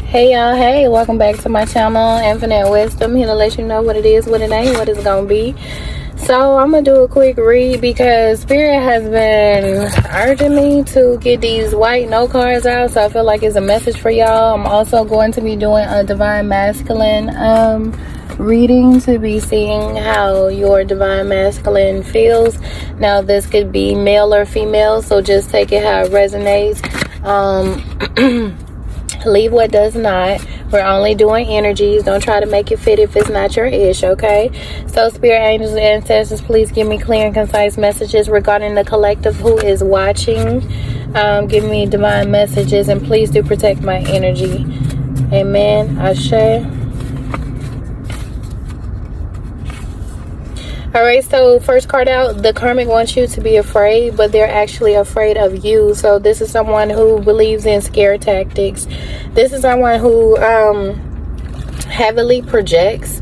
Hey y'all, hey, welcome back to my channel, Infinite Wisdom. Here to let you know what it is, what it ain't, what it's gonna be. So I'm gonna do a quick read because Spirit has been urging me to get these white note cards out, so I feel like it's a message for y'all. I'm also going to be doing a Divine Masculine reading to be seeing how your Divine Masculine feels. Now this could be male or female, so just take it how it resonates. Leave what does not. We're only doing energies. Don't try to make it fit if it's not your ish, okay? So spirit, angels, and ancestors, please give me clear and concise messages regarding the collective who is watching. Give me divine messages, and please do protect my energy. Amen. Ashe. Alright, so first card out, the karmic wants you to be afraid, but they're actually afraid of you. So this is someone who believes in scare tactics. This is someone who heavily projects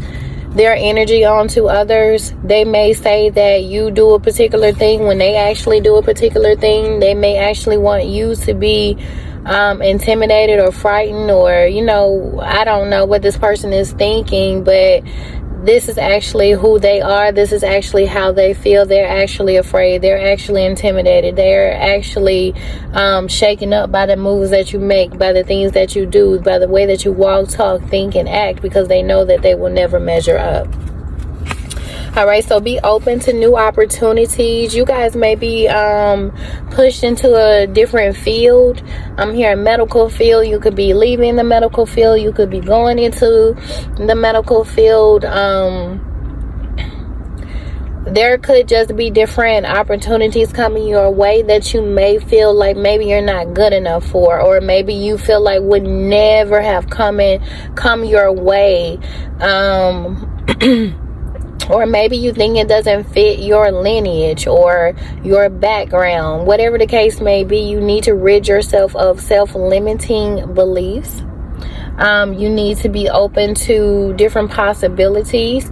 their energy onto others. They may say that you do a particular thing when they actually do a particular thing. They may actually want you to be intimidated or frightened, or, you know, I don't know what this person is thinking, but this is actually who they are. This is actually how they feel. They're actually afraid. They're actually intimidated. They're actually shaken up by the moves that you make, by the things that you do, by the way that you walk, talk, think, and act, because they know that they will never measure up. Alright, so be open to new opportunities. You guys may be pushed into a different field. I'm here in medical field. You could be leaving the medical field. You could be going into the medical field. There could just be different opportunities coming your way that you may feel like maybe you're not good enough for, or maybe you feel like would never have come your way. Or maybe you think it doesn't fit your lineage or your background. Whatever the case may be, you need to rid yourself of self-limiting beliefs. You need to be open to different possibilities.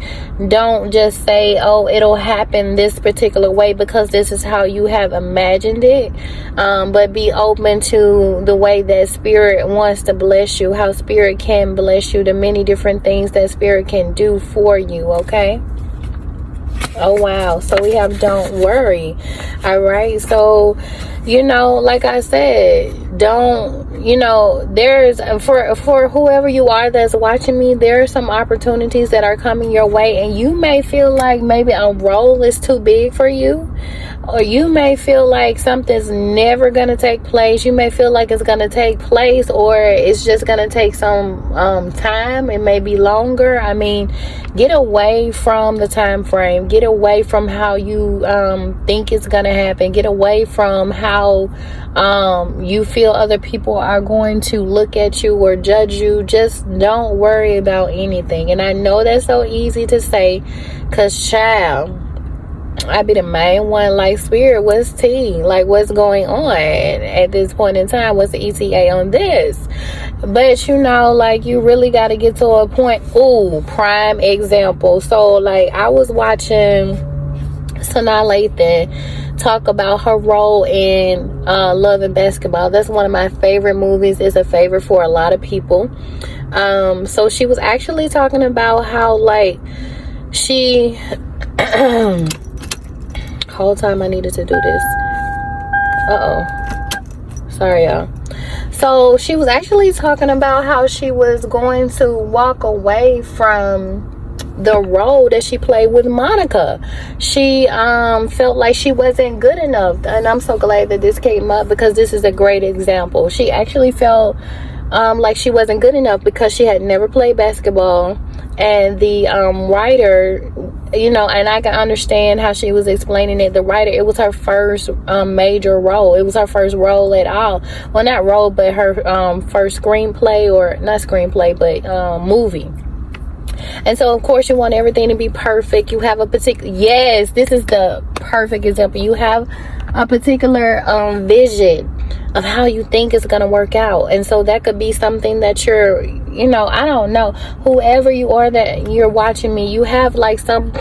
Don't just say, oh, it'll happen this particular way because this is how you have imagined it. But be open to the way that Spirit wants to bless you, how Spirit can bless you, the many different things that Spirit can do for you, okay? Oh wow, so we have don't worry. All right, so you know, like I said, don't, you know, there's for whoever you are that's watching me, there are some opportunities that are coming your way, and you may feel like maybe a role is too big for you, or you may feel like something's never gonna take place. You may feel like it's gonna take place, or it's just gonna take some time. It may be longer. I mean, get away from the time frame. Get away from how you think it's gonna happen. Get away from how you feel other people are going to look at you or judge you. Just don't worry about anything. And I know that's so easy to say, because child, I be the main one like, Spirit, what's tea? Like, what's going on at this point in time? What's the ETA on this? But you know, like, you really got to get to a point. Ooh, prime example. So like, I was watching Sanaa Lathan talk about her role in Love and Basketball. That's one of my favorite movies. It's a favorite for a lot of people. So she was actually talking about how, like, she whole time I needed to do this. Sorry, y'all. So she was actually talking about how she was going to walk away from the role that she played with Monica. She felt like she wasn't good enough, and I'm so glad that this came up because this is a great example. She actually felt like she wasn't good enough because she had never played basketball, and the writer, you know, and I can understand how she was explaining it. The writer, it was her first major role. It was her first role at all. Well, not role, but her first screenplay, or not screenplay, but movie. And so, of course, you want everything to be perfect. You have a particular, yes, this is the perfect example. You have a particular vision of how you think it's going to work out. And so that could be something that you're, you know, I don't know, whoever you are that you're watching me, you have like some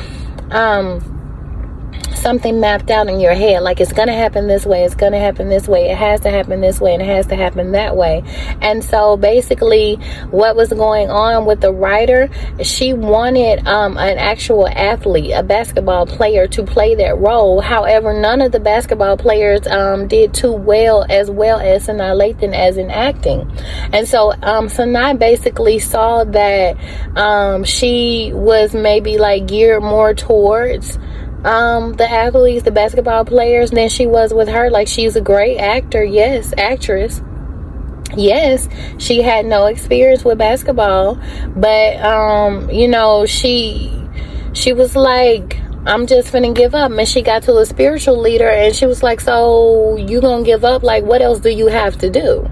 something mapped out in your head, like it's gonna happen this way, it's gonna happen this way, it has to happen this way, and it has to happen that way. And so basically what was going on with the writer, she wanted an actual athlete, a basketball player, to play that role. However, none of the basketball players did too well as Sanaa Lathan as in acting. And so Sanaa basically saw that she was maybe like geared more towards the athletes, the basketball players, than she was with her. Like, she's a great actor, yes, actress. Yes, she had no experience with basketball, but you know, she was like, I'm just finna give up. And she got to a spiritual leader and she was like, so you gonna give up? Like, what else do you have to do?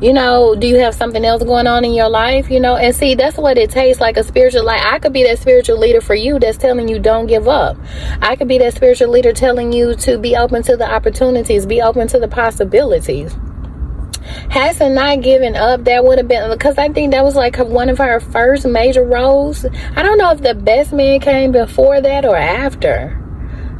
You know, do you have something else going on in your life? You know, and see, that's what it takes. Like a spiritual, like I could be that spiritual leader for you that's telling you don't give up. I could be that spiritual leader telling you to be open to the opportunities, be open to the possibilities. Had Sanaa given up, that would have been, because I think that was like one of her first major roles. I don't know if The Best Man came before that or after,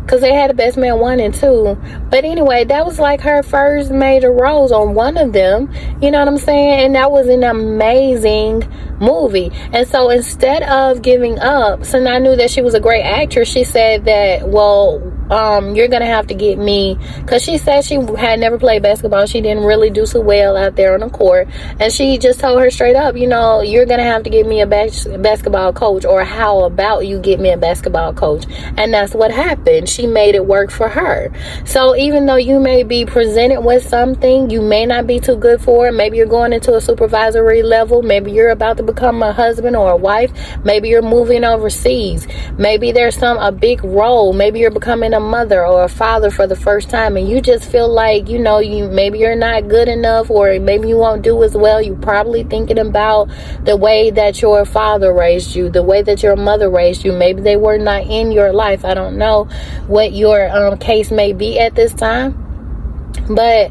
because they had The Best Man 1 and 2. But anyway, that was like her first major roles on one of them. You know what I'm saying? And that was an amazing movie. And so instead of giving up, Sanaa knew that she was a great actress. She said that, well, you're gonna have to get me, because she said she had never played basketball. She didn't really do so well out there on the court, and she just told her straight up, you know, you're gonna have to get me a basketball coach, or how about you get me a basketball coach? And that's what happened. She made it work for her. So even though you may be presented with something you may not be too good for, maybe you're going into a supervisory level, maybe you're about to become a husband or a wife, maybe you're moving overseas, maybe there's a big role, maybe you're becoming a mother or a father for the first time, and you just feel like, you know, maybe you're not good enough, or maybe you won't do as well. You're probably thinking about the way that your father raised you, the way that your mother raised you. Maybe they were not in your life. I don't know what your case may be at this time, but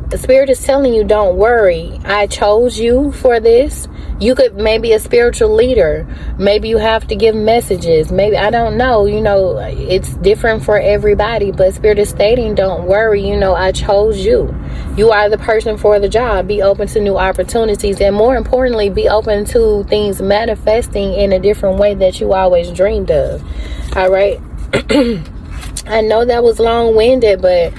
the Spirit is telling you, don't worry. I chose you for this. You could maybe a spiritual leader. Maybe you have to give messages. Maybe, I don't know. You know, it's different for everybody. But Spirit is stating, don't worry. You know, I chose you. You are the person for the job. Be open to new opportunities. And more importantly, be open to things manifesting in a different way that you always dreamed of. All right. I know that was long-winded, but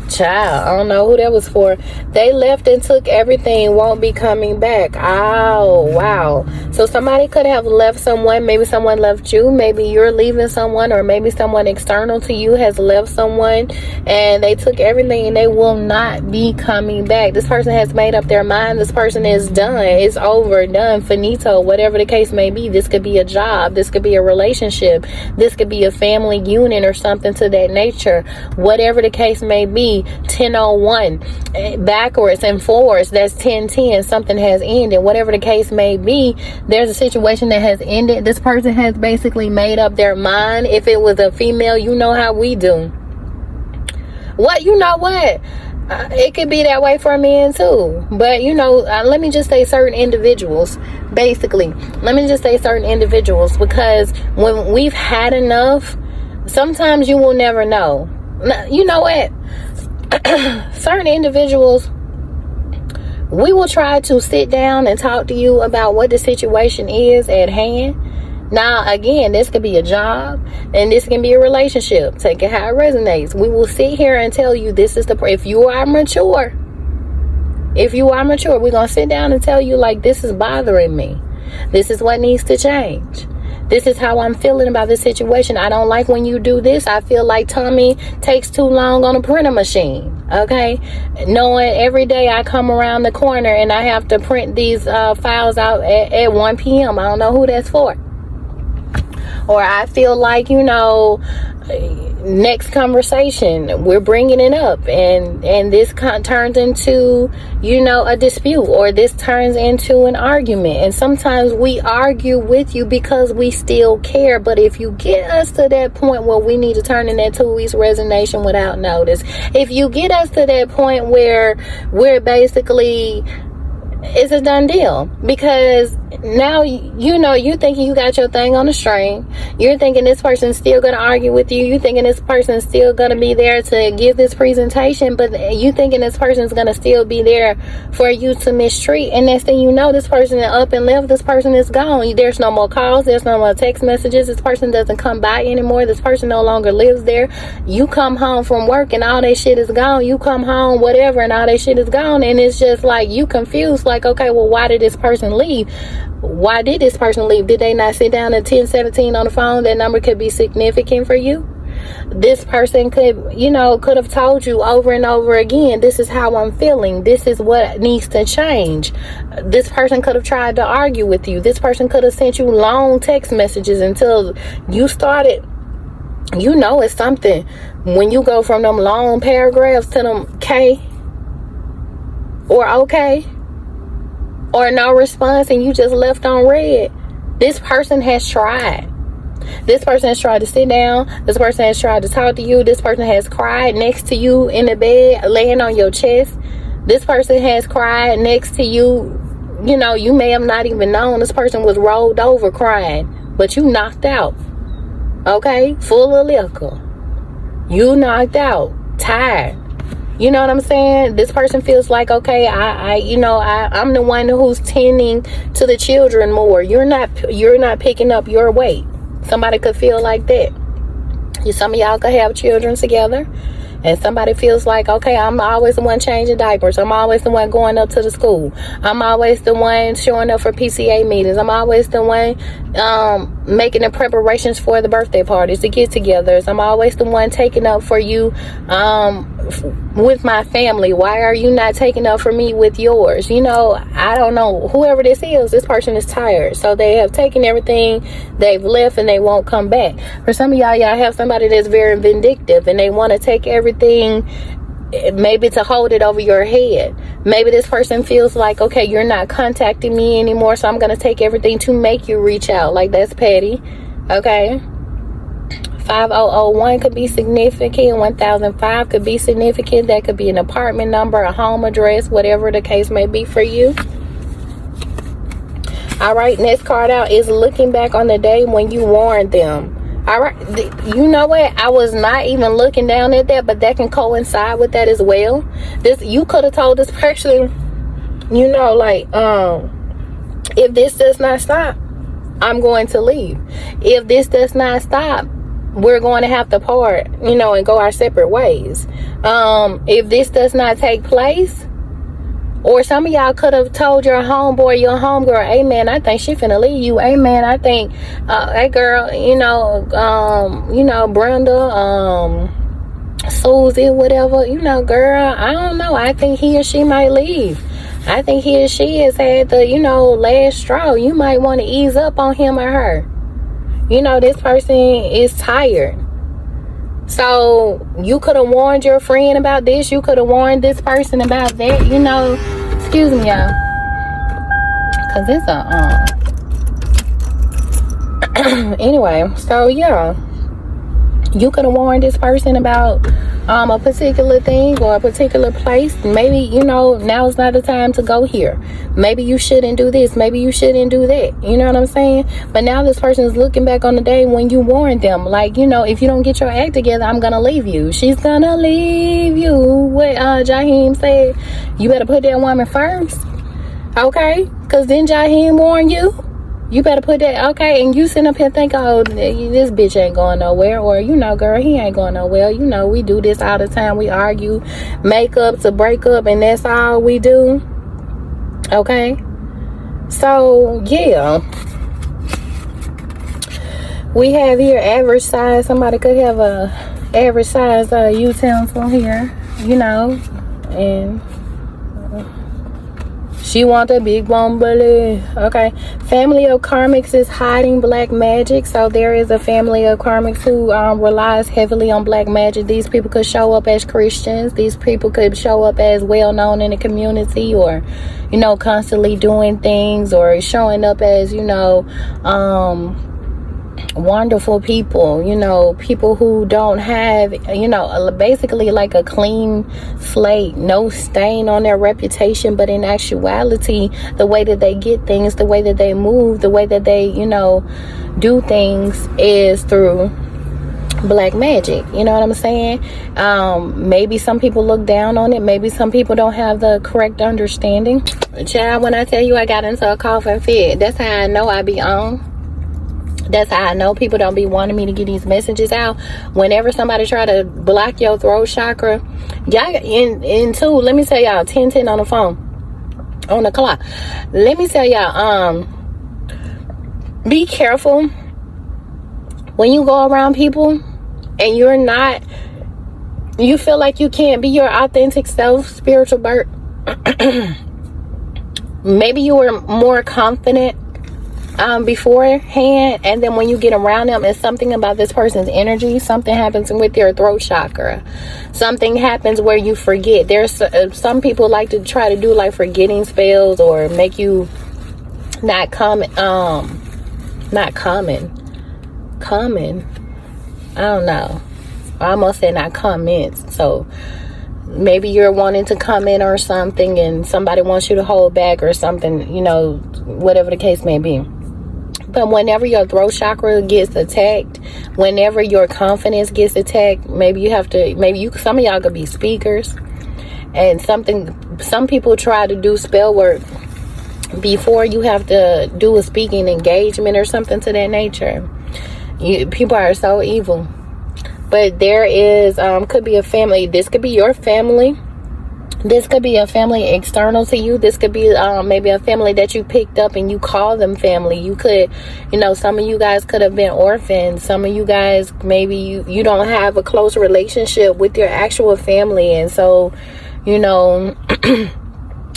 child, I don't know who that was for. They left and took everything, won't be coming back. Oh, wow. So somebody could have left someone. Maybe someone left you. Maybe you're leaving someone, or maybe someone external to you has left someone, and they took everything and they will not be coming back. This person has made up their mind. This person is done. It's over, done, finito, whatever the case may be. This could be a job. This could be a relationship. This could be a family unit or something to that nature. Whatever the case may be. 10:01 backwards and forwards, that's 10:10. Something has ended. Whatever the case may be, there's a situation that has ended. This person has basically made up their mind. If it was a female, you know how we do. What, you know what? It could be that way for men too. But you know, let me just say certain individuals. Basically, let me just say certain individuals, because when we've had enough, sometimes you will never know. You know what? Certain individuals, we will try to sit down and talk to you about what the situation is at hand. Now, again, this could be a job, and this can be a relationship. Take it how it resonates. We will sit here and tell you this is if you are mature, we're going to sit down and tell you, like, this is bothering me. This is what needs to change. This is how I'm feeling about this situation. I don't like when you do this. I feel like Tommy takes too long on a printer machine. Okay? Knowing every day I come around the corner and I have to print these files out at 1 p.m. I don't know who that's for. Or I feel like, you know, next conversation, we're bringing it up, and this turns into, you know, a dispute, or this turns into an argument. And sometimes we argue with you because we still care. But if you get us to that point where we need to turn in that 2 weeks resignation without notice, if you get us to that point where we're basically, it's a done deal, because now you thinking you got your thing on the string. You're thinking this person's still gonna argue with you. You thinking this person's still gonna be there to give this presentation, but you thinking this person's gonna still be there for you to mistreat. And next thing you know, this person is up and left. This person is gone. There's no more calls. There's no more text messages. This person doesn't come by anymore. This person no longer lives there. You come home from work and all that shit is gone. You come home, whatever, and all that shit is gone. And it's just like you confused. Like, okay, well, why did this person leave? Why did this person leave? Did they not sit down at 1017 on the phone? That number could be significant for you. This person could have told you over and over again, this is how I'm feeling. This is what needs to change. This person could have tried to argue with you. This person could have sent you long text messages until you started. It's something when you go from them long paragraphs to them K or okay or no response and you just left on red. This person has tried. This person has tried to sit down. This person has tried to talk to you. This person has cried next to you in the bed, laying on your chest. This person has cried next to you. You may have not even known this person was rolled over crying, but you knocked out. Okay? Full of liquor. You knocked out. Tired. You know what I'm saying? This person feels like, okay, I'm the one who's tending to the children more. You're not picking up your weight. Somebody could feel like that. Some of y'all could have children together, and somebody feels like, okay, I'm always the one changing diapers. I'm always the one going up to the school. I'm always the one showing up for PCA meetings. I'm always the one making the preparations for the birthday parties, the get-togethers. I'm always the one taking up for you with my family. Why are you not taking up for me with yours? I don't know. Whoever this is, this person is tired. So they have taken everything, they've left, and they won't come back. For some of y'all have somebody that's very vindictive, and they want to take everything, maybe to hold it over your head. Maybe this person feels like, okay, you're not contacting me anymore, so I'm going to take everything to make you reach out. Like, that's petty. Okay? 5001 could be significant. 1005 could be significant. That could be an apartment number, a home address, whatever the case may be for you. All right, next card out is looking back on the day when you warned them. All right, you know what? I was not even looking down at that, but that can coincide with that as well. You could have told this person, if this does not stop, I'm going to leave. If this does not stop, we're going to have to part, and go our separate ways. If this does not take place, or some of y'all could have told your homeboy, your homegirl, hey man, I think she finna leave you. Hey man, I think, hey girl, Brenda, Susie, whatever, girl, I don't know. I think he or she might leave. I think he or she has had the, last straw. You might want to ease up on him or her. This person is tired. So you could have warned your friend about this. You could have warned this person about that. Excuse me, y'all. Because it's anyway, so yeah. You could have warned this person about a particular thing or a particular place. Maybe, now is not the time to go here. Maybe you shouldn't do this. Maybe you shouldn't do that. You know what I'm saying? But now this person is looking back on the day when you warned them. Like, if you don't get your act together, I'm going to leave you. She's going to leave you. What Jaheim said, you better put that woman first. Okay? Because then Jaheim warned you. You better put that, okay, and you sitting up here thinking, oh, this bitch ain't going nowhere, or, girl, he ain't going nowhere. We do this all the time. We argue, make up to break up, and that's all we do. Okay? So, yeah. We have here average size. Somebody could have a average size utensil here, and she want a big one, bully. Okay. Family of karmics is hiding black magic. So there is a family of karmics who relies heavily on black magic. These people could show up as Christians. These people could show up as well known in the community, or constantly doing things, or showing up as wonderful people, you know, people who don't have, you know, basically like a clean slate, no stain on their reputation, but in actuality, the way that they get things, the way that they move, the way that they, you know, do things is through black magic. You know what I'm saying? Maybe some people look down on it. Maybe some people don't have the correct understanding. Child, when I tell you I got into a coughing fit, that's how I know I be on. That's how I know people don't be wanting me to get these messages out. Whenever somebody try to block your throat chakra, y'all in two, let me tell y'all, 10 on the phone, on the clock. Let me tell y'all, be careful when you go around people and you feel like you can't be your authentic self, spiritual birth. Maybe you were more confident beforehand, and then when you get around them, it's something about this person's energy. Something happens with your throat chakra. Something happens where you forget. There's some people like to try to do like forgetting spells or make you not common. I don't know. I almost said not comments. So maybe you're wanting to comment or something and somebody wants you to hold back or something, you know, whatever the case may be. But whenever your throat chakra gets attacked, whenever your confidence gets attacked, some of y'all could be speakers, and some people try to do spell work before you have to do a speaking engagement or something to that nature. People are so evil. But there is could be a family. This could be your family. This could be a family external to you. This could be maybe a family that you picked up and you call them family. You could, you know, some of you guys could have been orphans. Some of you guys, maybe you don't have a close relationship with your actual family. And so, you know,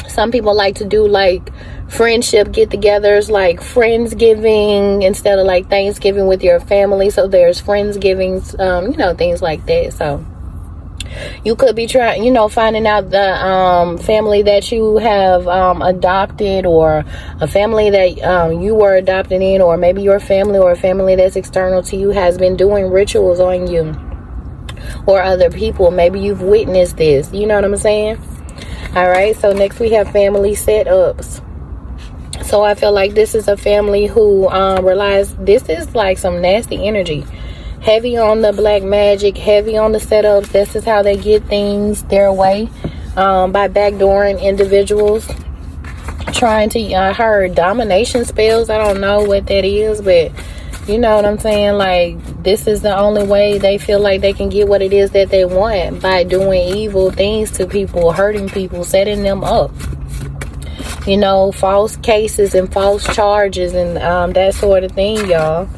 some people like to do like friendship get-togethers, like Friendsgiving instead of like Thanksgiving with your family. So there's Friendsgivings, you know, things like that. So you could be trying, you know, finding out the family that you have adopted, or a family that you were adopted in, or maybe your family or a family that's external to you has been doing rituals on you or other people. Maybe you've witnessed this. You know what I'm saying? All right. So next we have family setups. So I feel like this is a family who realize this is like some nasty energy. Heavy on the black magic, heavy on the setups. This is how they get things their way, by backdooring individuals, trying to, I heard domination spells. I don't know what that is, but you know what I'm saying? Like, this is the only way they feel like they can get what it is that they want, by doing evil things to people, hurting people, setting them up. You know, false cases and false charges and that sort of thing, y'all.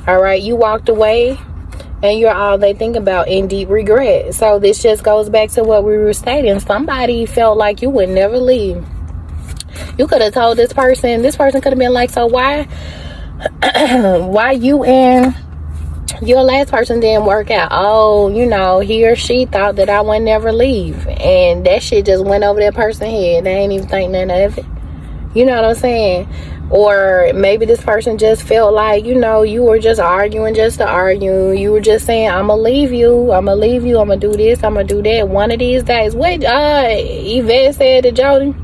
All right, you walked away and you're all they think about in deep regret. So this just goes back to what we were stating. Somebody felt like you would never leave. You could have told this person could have been like, so why you and your last person didn't work out? Oh, you know, he or she thought that I would never leave, and that shit just went over that person's head. They ain't even think none of it. You know what I'm saying? Or maybe this person just felt like, you know, you were just arguing just to argue. You were just saying, I'm going to leave you. I'm going to leave you. I'm going to do this. I'm going to do that. One of these days. What Yvette said to Jody?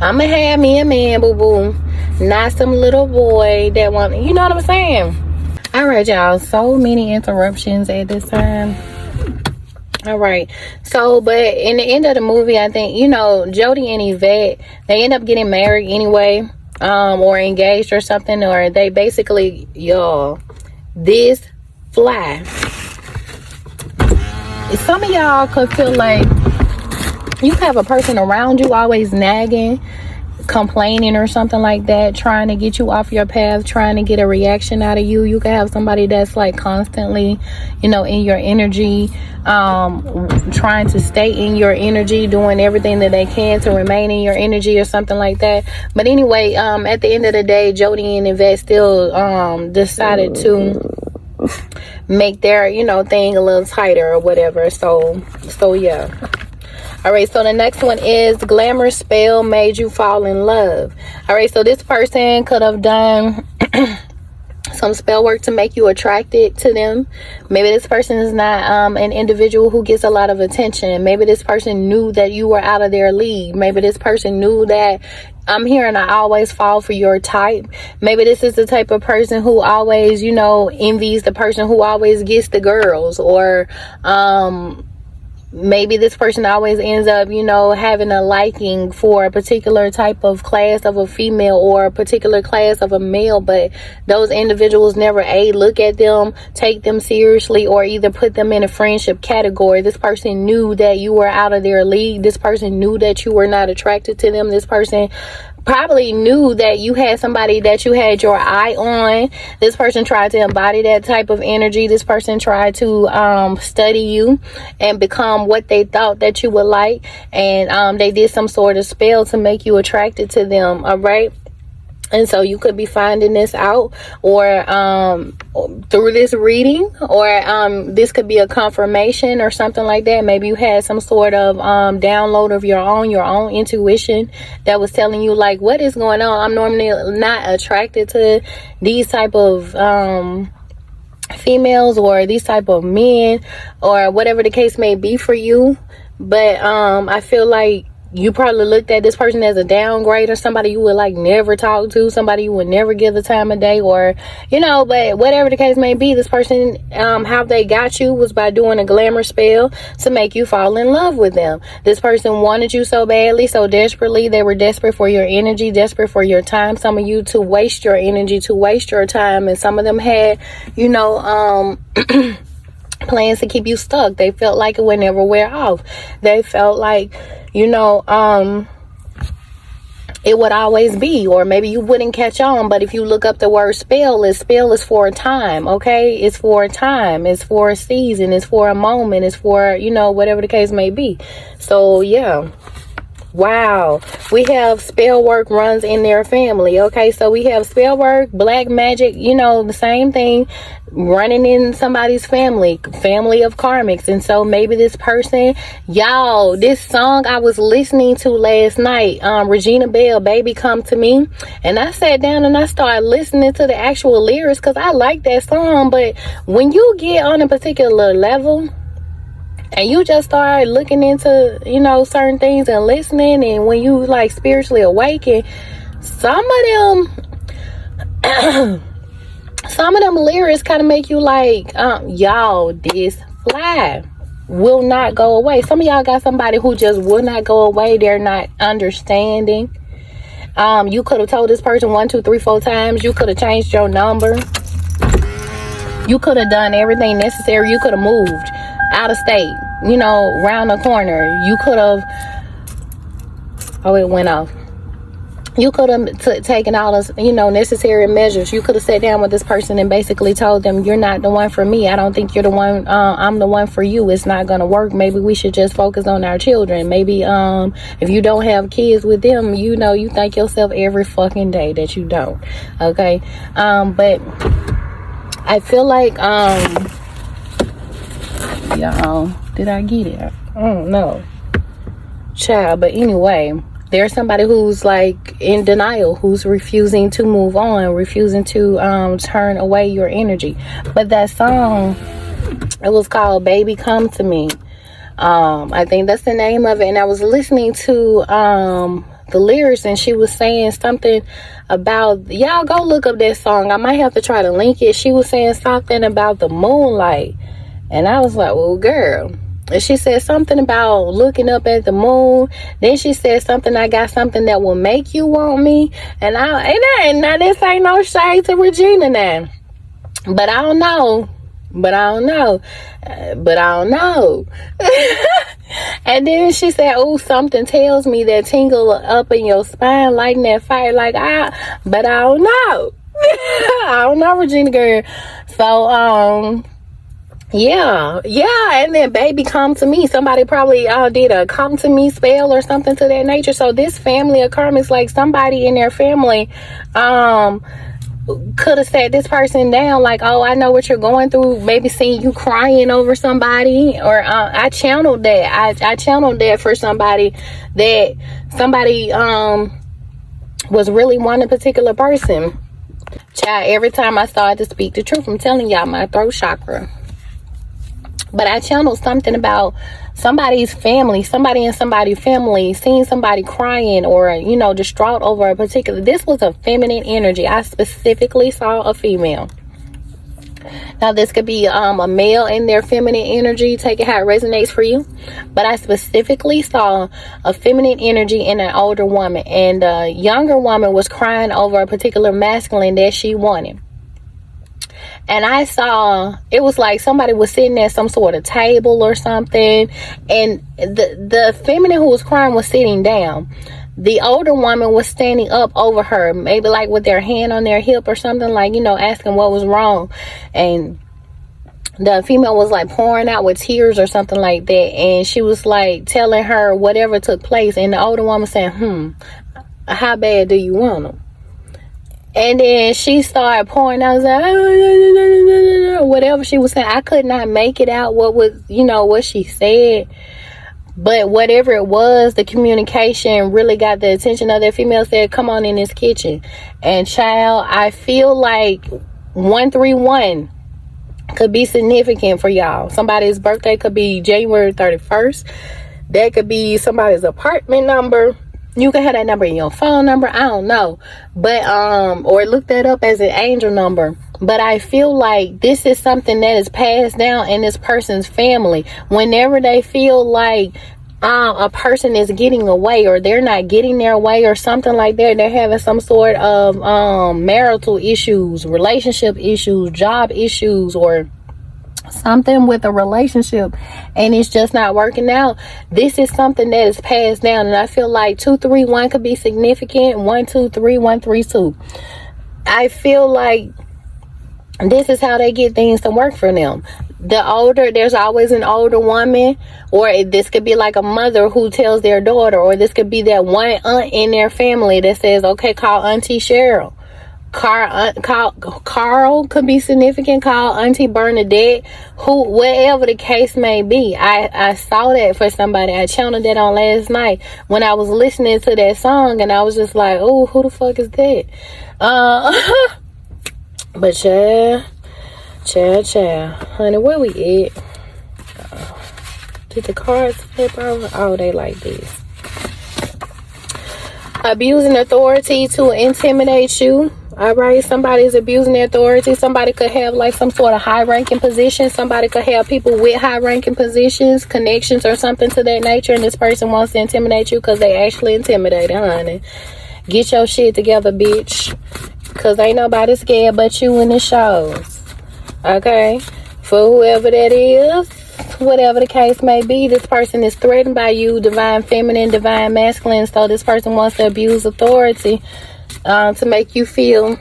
I'm going to have me a man, boo-boo. Not some little boy that want, you know what I'm saying? All right, y'all. So many interruptions at this time. All right. So, but in the end of the movie, I think, you know, Jody and Yvette, they end up getting married anyway. Or engaged or something, or they basically, y'all, this fly. Some of y'all could feel like you have a person around you always nagging, complaining or something like that, trying to get you off your path, trying to get a reaction out of you. You could have somebody that's like constantly, you know, in your energy, trying to stay in your energy, doing everything that they can to remain in your energy or something like that. But anyway, at the end of the day, Jody and Yvette still decided to make their, you know, thing a little tighter or whatever. So yeah. All right, so the next one is glamour spell made you fall in love. All right, so this person could have done some spell work to make you attracted to them. Maybe this person is not an individual who gets a lot of attention. Maybe this person knew that you were out of their league. Maybe this person knew that I'm here and I always fall for your type. Maybe this is the type of person who always, you know, envies the person who always gets the girls. Or maybe this person always ends up, you know, having a liking for a particular type of class of a female or a particular class of a male, but those individuals never look at them, take them seriously, or either put them in a friendship category. This person knew that you were out of their league. This person knew that you were not attracted to them. This person probably knew that you had somebody that you had your eye on. This person tried to embody that type of energy. This person tried to study you and become what they thought that you would like, and they did some sort of spell to make you attracted to them. All right. And so you could be finding this out, or through this reading, or this could be a confirmation or something like that. Maybe you had some sort of download of your own intuition that was telling you, like, what is going on? I'm normally not attracted to these type of females or these type of men, or whatever the case may be for you. But I feel like you probably looked at this person as a downgrade, or somebody you would like never talk to, somebody you would never give the time of day, or, you know, but whatever the case may be, this person, how they got you was by doing a glamour spell to make you fall in love with them. This person wanted you so badly, so desperately. They were desperate for your energy, desperate for your time. Some of you to waste your energy, to waste your time, and some of them had, you know, plans to keep you stuck. They felt like it would never wear off. They felt like, you know, it would always be, or maybe you wouldn't catch on. But if you look up the word spell is for a time. Okay, it's for a time, it's for a season, it's for a moment, it's for, you know, whatever the case may be. So yeah. Wow, we have spell work runs in their family. Okay, so we have spell work, black magic, you know, the same thing running in somebody's family of karmics. And so maybe this person, y'all, this song I was listening to last night, Regina Belle, Baby Come to Me, and I sat down and I started listening to the actual lyrics because I like that song. But when you get on a particular level and you just start looking into, you know, certain things and listening, and when you like spiritually awaken, some of them lyrics kind of make you like, y'all, this fly will not go away. Some of y'all got somebody who just will not go away. They're not understanding. You could have told this person 1, 2, 3, 4 times. You could have changed your number. You could have done everything necessary. You could have moved out of state, you know, round the corner. You could have, oh, it went off. You could have taken all the, you know, necessary measures. You could have sat down with this person and basically told them, you're not the one for me. I don't think you're the one. I'm the one for you. It's not going to work. Maybe we should just focus on our children. Maybe if you don't have kids with them, you know, you thank yourself every fucking day that you don't. Okay. But I feel like, y'all, did I get it? I don't know, child. But anyway, there's somebody who's like in denial, who's refusing to move on, refusing to turn away your energy. But that song, it was called Baby Come to Me. I think that's the name of it. And I was listening to the lyrics, and she was saying something about, y'all go look up that song. I might have to try to link it. She was saying something about the moonlight. And I was like, well, girl. And she said something about looking up at the moon. Then she said something, I got something that will make you want me. And now this ain't no shade to Regina now. But I don't know. And then she said, oh, something tells me that tingle up in your spine, lighting that fire, like, but I don't know. I don't know, Regina girl. So, yeah, and then Baby Come to Me. Somebody probably did a come to me spell or something to that nature. So this family of karmics, like somebody in their family could have sat this person down, like, oh, I know what you're going through. Maybe seeing you crying over somebody, or I channeled that. I channeled that for somebody, that somebody was really wanting a particular person. Child, every time I started to speak the truth, I'm telling y'all, my throat chakra. But I channeled something about somebody's family, somebody in somebody's family, seeing somebody crying or, you know, distraught over a particular. This was a feminine energy. I specifically saw a female. Now, this could be a male in their feminine energy. Take it how it resonates for you. But I specifically saw a feminine energy in an older woman. And a younger woman was crying over a particular masculine that she wanted. And I saw, it was like somebody was sitting at some sort of table or something. And the feminine who was crying was sitting down. The older woman was standing up over her, maybe like with their hand on their hip or something, like, you know, asking what was wrong. And the female was like pouring out with tears or something like that. And she was like telling her whatever took place. And the older woman saying, how bad do you want them? And then she started pouring out, like, whatever she was saying. I could not make it out what was, you know, what she said. But whatever it was, the communication really got the attention of that female. Said, come on in this kitchen. And child, I feel like 131 could be significant for y'all. Somebody's birthday could be January 31st. That could be somebody's apartment number. You can have that number in your phone number. I don't know. But, or look that up as an angel number. But I feel like this is something that is passed down in this person's family. Whenever they feel like a person is getting away or they're not getting their way or something like that, they're having some sort of marital issues, relationship issues, job issues, or something with a relationship, and it's just not working out. This is something that is passed down, and I feel like 231 could be significant. 1, 2, 3, 1, 3, 2. I feel like this is how they get things to work for them. There's always an older woman, or this could be like a mother who tells their daughter, or this could be that one aunt in their family that says, okay, call Auntie Cheryl. Carl could be significant. Call Auntie Bernadette. Whatever the case may be. I saw that for somebody. I channeled that on last night when I was listening to that song, and I was just like, oh, who the fuck is that? But child, honey, where we at? Did the cards flip over? Oh, they like this. Abusing authority to intimidate you. All right, somebody's abusing their authority. Somebody could have like some sort of high-ranking position. Somebody could have people with high-ranking positions, connections, or something to that nature. And this person wants to intimidate you because they actually intimidated, honey. Get your shit together, bitch. Because ain't nobody scared but you in the shows. Okay? For whoever that is, whatever the case may be, this person is threatened by you, divine feminine, divine masculine. So this person wants to abuse authority to make you feel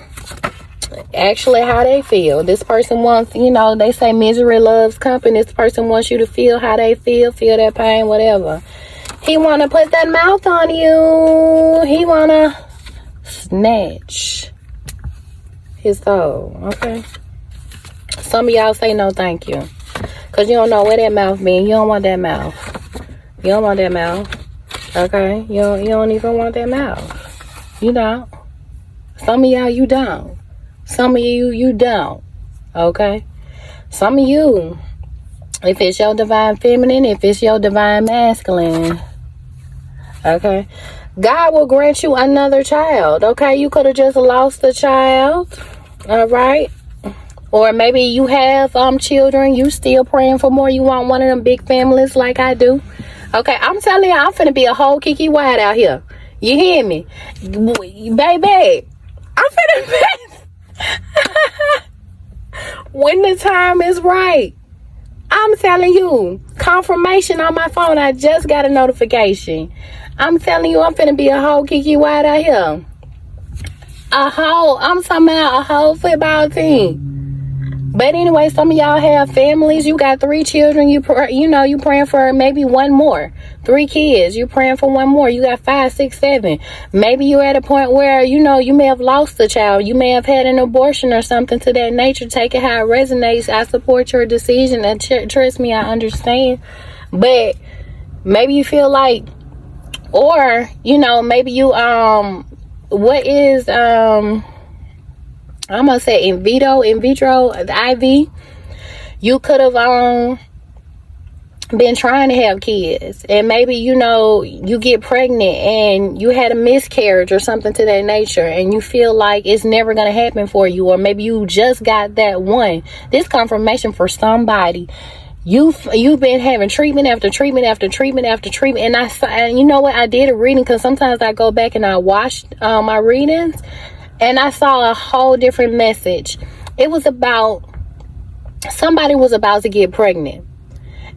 actually how they feel. This person wants, you know, they say misery loves company. This person wants you to feel how they feel that pain, whatever. He want to put that mouth on you. He want to snatch his soul. Okay? Some of y'all say no thank you. Because you don't know where that mouth means. You don't want that mouth. You don't want that mouth. Okay? You don't even want that mouth. You don't. Some of y'all, you don't. Some of you don't. Okay? Some of you, if it's your divine feminine, if it's your divine masculine, okay, God will grant you another child. Okay? You could have just lost a child. All right? Or maybe you have children. You still praying for more. You want one of them big families like I do. Okay? I'm telling you, I'm finna be a whole Kiki White out here. You hear me? Baby, I'm finna be... when the time is right. I'm telling you, confirmation on my phone. I just got a notification. I'm telling you, I'm finna be a whole Kiki White out here. I'm talking about a whole football team. But anyway, some of y'all have families. You got 3 children. You praying for maybe one more. 3 kids. You praying for one more. You got 5, 6, 7. Maybe you're at a point where, you may have lost a child. You may have had an abortion or something to that nature. Take it how it resonates. I support your decision. And trust me, I understand. But maybe you feel like, or, maybe you, what is, I'm gonna say in vitro, the IV, you could have been trying to have kids, and maybe you get pregnant and you had a miscarriage or something to that nature, and you feel like it's never going to happen for you, or maybe you just got that one. This confirmation for somebody. You've been having treatment after treatment after treatment after treatment, and you know what, I did a reading, because sometimes I go back and I watch my readings, and I saw a whole different message. It was about somebody was about to get pregnant.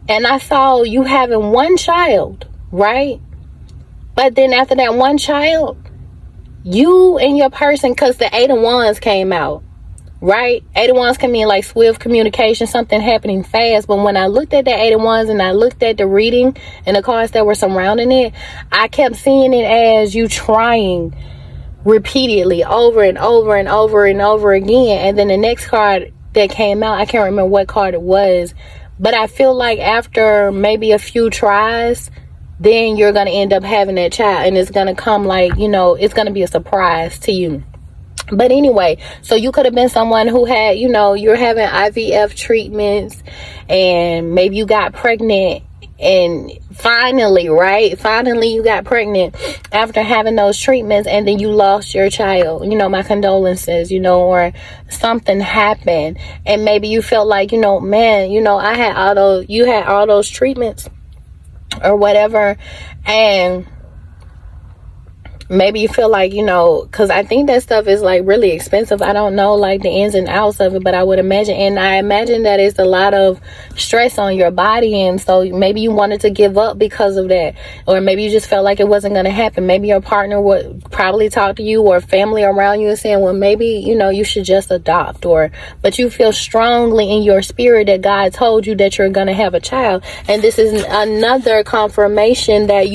And I saw you having one child, right? But then after that one child, you and your person, because the 8 of Wands came out, right? 8 of Wands can mean like swift communication, something happening fast. But when I looked at the 8 of Wands and I looked at the reading and the cards that were surrounding it, I kept seeing it as you trying repeatedly over and over and over and over again. And then the next card that came out, I can't remember what card it was, but I feel like after maybe a few tries, then you're going to end up having that child, and it's going to come like, it's going to be a surprise to you. But anyway, so you could have been someone who had, you're having IVF treatments, and maybe you got pregnant, and finally you got pregnant after having those treatments, and then you lost your child. My condolences, or something happened, and maybe you felt like, man, I had you had all those treatments or whatever, and maybe you feel like, because I think that stuff is like really expensive. I don't know like the ins and outs of it, but I would imagine, and I imagine that it's a lot of stress on your body, and so maybe you wanted to give up because of that, or maybe you just felt like it wasn't going to happen. Maybe your partner would probably talk to you, or family around you, and saying, well, maybe you should just adopt, but you feel strongly in your spirit that God told you that you're going to have a child, and this is another confirmation that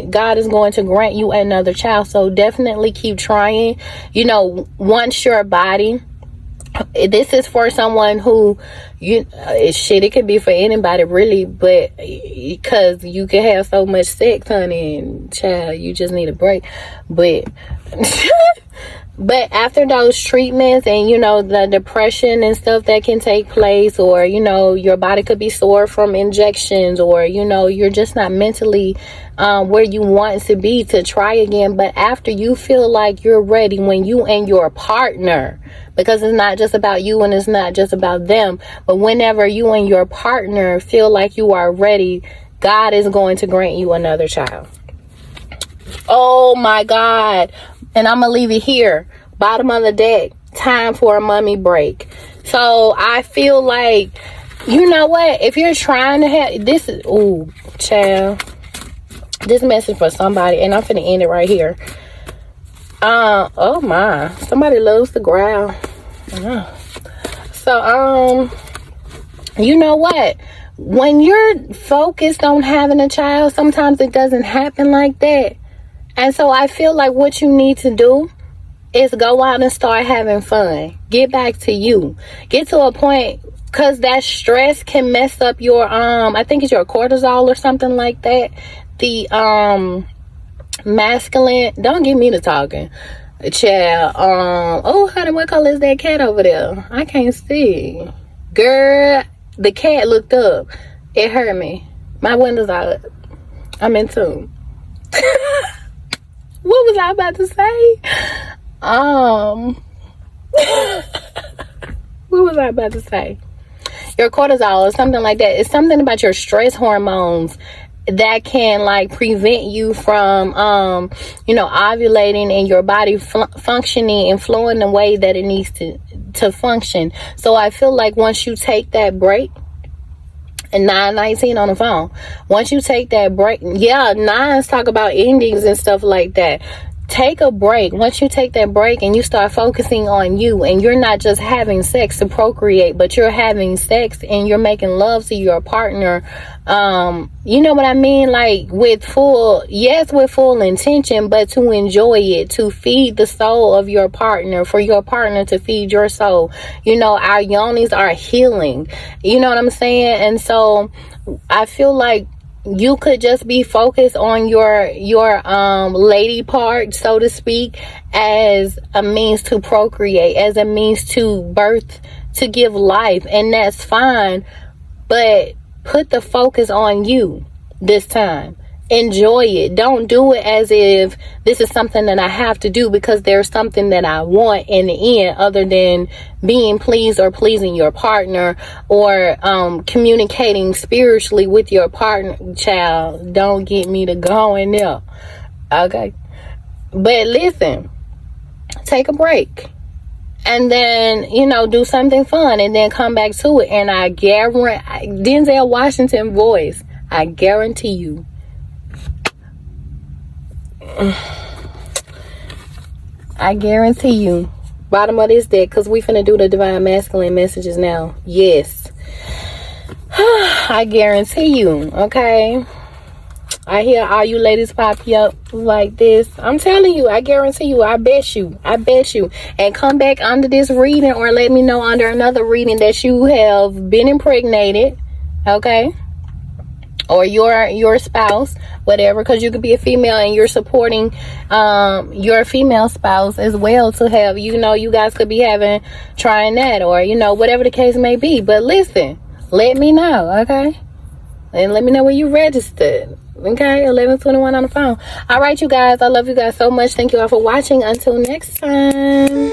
God is going to grant you another child. So definitely keep trying. Once your body, this is for someone who it could be for anybody really, but because you can have so much sex, honey, and child, you just need a break. But but after those treatments and the depression and stuff that can take place, or your body could be sore from injections, or you're just not mentally where you want to be to try again. But after you feel like you're ready, when you and your partner, because it's not just about you and it's not just about them, but whenever you and your partner feel like you are ready, God is going to grant you another child. Oh my God. And I'm going to leave it here. Bottom of the deck. Time for a mummy break. So I feel like, you know what? If you're trying to have this, child. This message for somebody, and I'm finna end it right here. Oh my. Somebody loves to growl. So, you know what? When you're focused on having a child, sometimes it doesn't happen like that. And so I feel like what you need to do is go out and start having fun. Get back to you. Get to a point, because that stress can mess up your, I think it's your cortisol or something like that. The masculine, don't get me to talking. Child, honey, what color is that cat over there? I can't see. Girl, the cat looked up. It hurt me. My windows are up. I'm in tune. What was I about to say? What was I about to say? Your cortisol or something like that. It's something about your stress hormones that can like prevent you from ovulating and your body functioning and flowing the way that it needs to function. So I feel like once you take that break, and 919 on the phone, once you take that break, nines talk about endings and stuff like that. Take a break. Once you take that break and you start focusing on you, and you're not just having sex to procreate, but you're having sex and you're making love to your partner, you know what I mean? Like with full intention, but to enjoy it, to feed the soul of your partner, for your partner to feed your soul. Our yonis are healing. You know what I'm saying? And so I feel like you could just be focused on your lady part, so to speak, as a means to procreate, as a means to birth, to give life, and that's fine. But put the focus on you this time. Enjoy it. Don't do it as if this is something that I have to do because there's something that I want in the end, other than being pleased or pleasing your partner, or communicating spiritually with your partner. Child, don't get me to going there. Okay? But listen, take a break. And then, do something fun and then come back to it. And I guarantee, Denzel Washington voice, I guarantee you, bottom of this deck, because we finna do the divine masculine messages now. Yes. I guarantee you, okay? I hear all you ladies pop you up like this. I'm telling you, I guarantee you, I bet you. And come back under this reading, or let me know under another reading that you have been impregnated, okay? Or your spouse, whatever, because you could be a female and you're supporting your female spouse as well to have, you guys could be trying that, or, whatever the case may be. But listen, let me know, okay? And let me know where you registered. Okay, 1121 on the phone. All right, you guys. I love you guys so much. Thank you all for watching. Until next time.